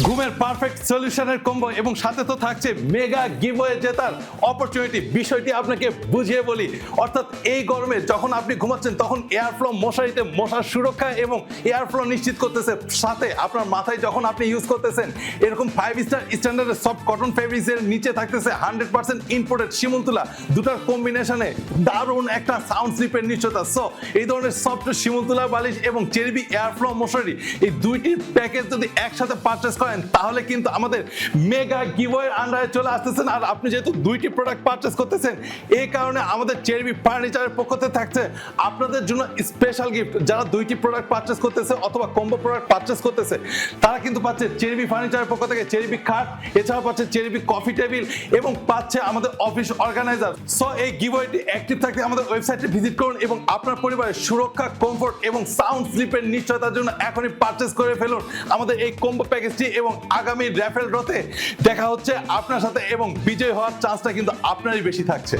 ঘুমের perfect সলিউশনের combo এবং সাথে তো থাকছে মেগা গিভওয়ে জেতার অপরচুনিটি। বিষয়টি আপনাকে বুঝিয়ে বলি, অর্থাৎ এই গরমে যখন আপনি ঘুমাচ্ছেন তখন এয়ার ফ্লো মশারিতে মশার সুরক্ষা এবং এয়ার ফ্লো নিশ্চিত করতেছে, সাথে আপনার মাথায় যখন আপনি ইউজ করতেছেন এরকম 5 স্টার স্ট্যান্ডার্ডের সফট কটন ফেব্রিক্স এর নিচে থাকতেছে 100% ইম্পোর্টেড শিমুল তুলা, দুটার কম্বিনেশনে দারুণ একটা সাউন্ড স্লিপের নিশ্চয়তা। সো এই ধরনের সফট শিমুল তুলা বালিশ এবং চেরবি এয়ার ফ্লো মশারি এই দুইটির প্যাকেজ যদি একসাথে পারচেজ করেন তাহলে কিন্তু আমাদের মেগা গিভওয়ের আন্ডারে চলে আসতেছেন। আর আপনি যেহেতু দুইটি প্রোডাক্ট পারচেজ করতেছেন এই কারণে আমাদের চেরবি ফার্নিচারের পক্ষ থেকে থাকছে আপনাদের জন্য স্পেশাল গিফট। যারা দুইটি প্রোডাক্ট পারচেজ করতেছে অথবা কম্বো প্রোডাক্ট পারচেজ করতেছে তারা কিন্তু পাচ্ছে চেরবি ফার্নিচারের পক্ষ থেকে চেরবি খাট, এছাড়াও পাচ্ছে চেরবি কফি টেবিল এবং পাচ্ছে আমাদের অফিস অর্গানাইজার। সো এই গিভওয়েটি অ্যাক্টিভ থাকতে আমাদের ওয়েবসাইটে ভিজিট করুন এবং আপনার পরিবারের সুরক্ষা, কমফোর্ট এবং সাউন্ড স্লিপের নিশ্চয়তার জন্য এখনই পারচেজ করে ফেলুন আমাদের এই কম্বো প্যাকেজটি। এবং আগামী র্যাফেল ড্রতে দেখা হচ্ছে আপনার সাথে এবং বিজয় হওয়ার চান্সটা কিন্তু আপনারই বেশি থাকছে।